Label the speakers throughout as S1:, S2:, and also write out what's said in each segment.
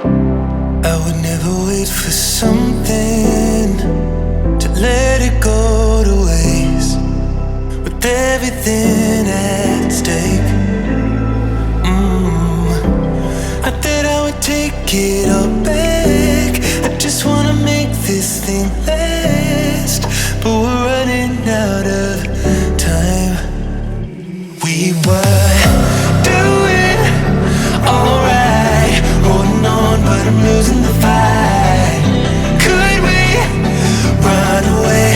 S1: I would never wait for something to let it go to waste, with everything at stake. I thought I would take it all back. I just wanna make this thing last, but we're running out of time. We were doing alright, holding on, but I'm losing the fight. Could we run away?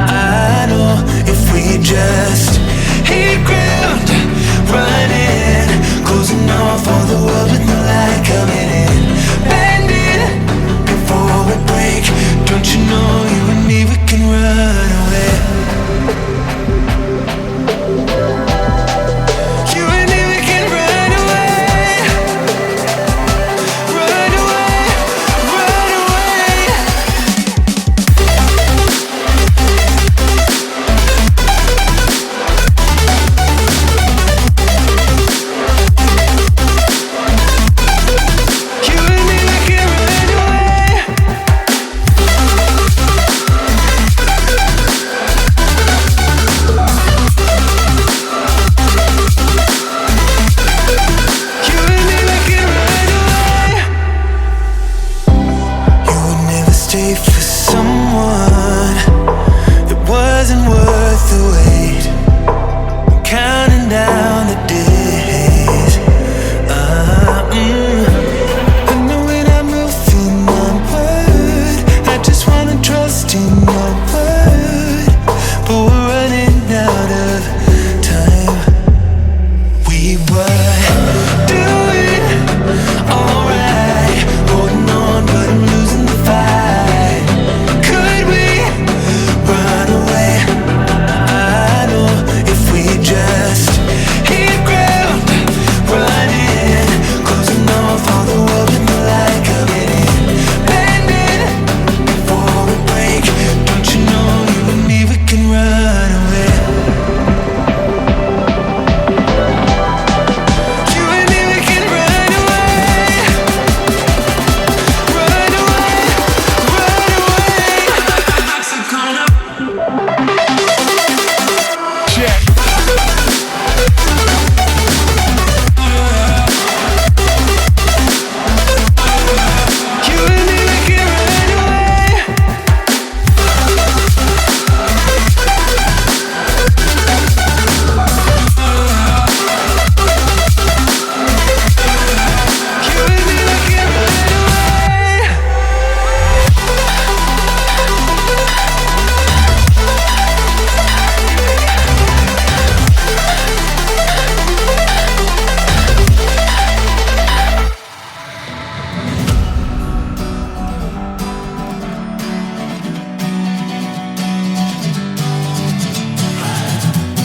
S1: I know if we just hit ground, running, closing off all the world with no light coming in, bending before we break. Don't you know you and me, we can run away. You and me, we can run away. Run away, run away. You and me, we can run away. You and me, we can run away. You would never stay for someone that wasn't worth the wait. I'm counting down the days. I know when I'm moving onward, I just wanna trust in your word, but we're running out of time. We were doing alright, holding on, but I'm losing the fight. Could we run away? I know if we just hit ground, running, closing off all the world with no light coming in, bending before we break. Don't you know you and me, we can run away. You and me, we can run away. Run away, run away. Check. You and me, we can run away. You and me, we can run away.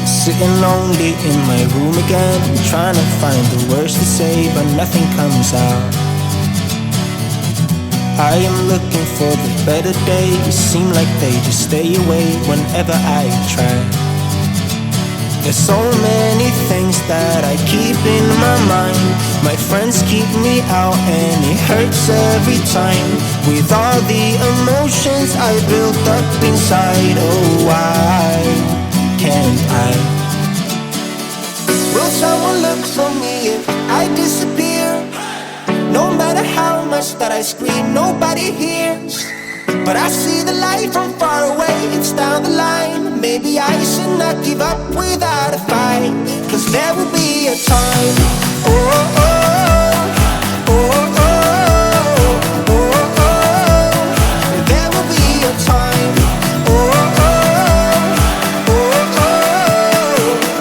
S2: Sitting lonely in my room again, trying to find the words to say, but nothing comes out. I am looking for the better days, seem like they just stay away whenever I try. There's so many things that I keep in my mind. My friends keep me out and it hurts every time. With all the emotions I built up inside, oh why can't I? Will someone look for me if I disappear? No matter how much that I scream, nobody hears. But I see the light from far away, it's down the line. Maybe I should not give up without a fight, 'cause there will be a time. Oh, oh, oh, oh, oh, oh, oh. There will be a time. Oh, oh, oh, oh,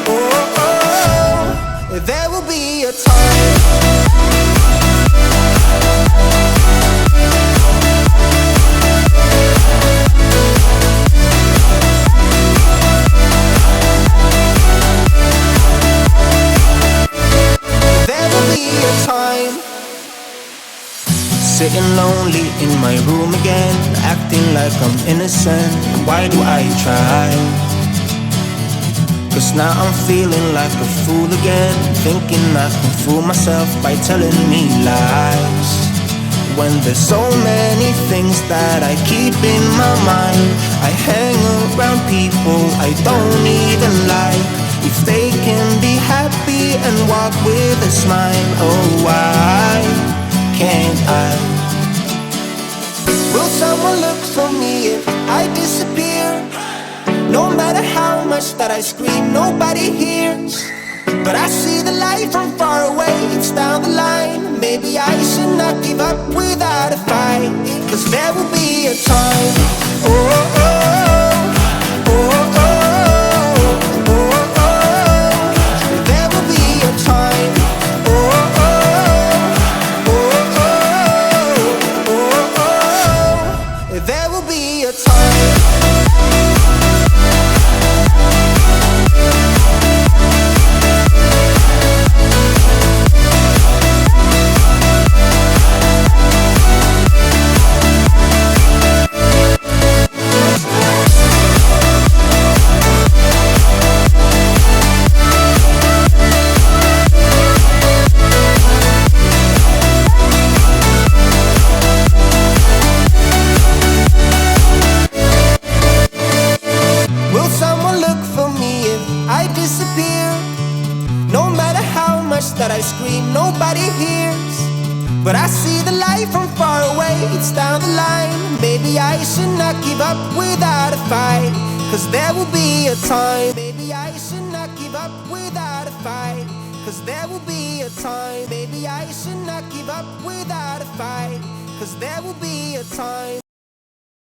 S2: oh, oh, oh. There will be a time. Sitting lonely in my room again, acting like I'm innocent. Why do I try? 'Cause now I'm feeling like a fool again, thinking I can fool myself by telling me lies. when there's so many things that I keep in my mind. I hang around people I don't even like. If they can be happy and walk with a smile, oh why can't I? Will someone look for me if I disappear? No matter how much that I scream, nobody hears. But I see the light from far away, it's down the line. Maybe I should not give up without a fight, 'cause there will be a time. Oh, oh, oh, oh, oh, oh, oh. There will be a time. Oh, oh, oh, oh, oh, oh. There will be a time. No matter how much that I scream, nobody hears. But I see the light from far away, it's down the line. Maybe I should not give up without a fight, 'cause there will be a time. Maybe I should not give up without a fight, 'cause there will be a time. Maybe I should not give up without a fight, 'cause there will be a time.